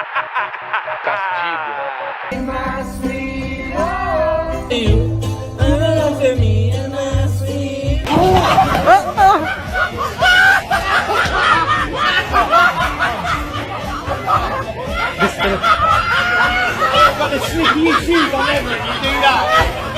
Castigo. Got a sneaky shoes on everything, you do that.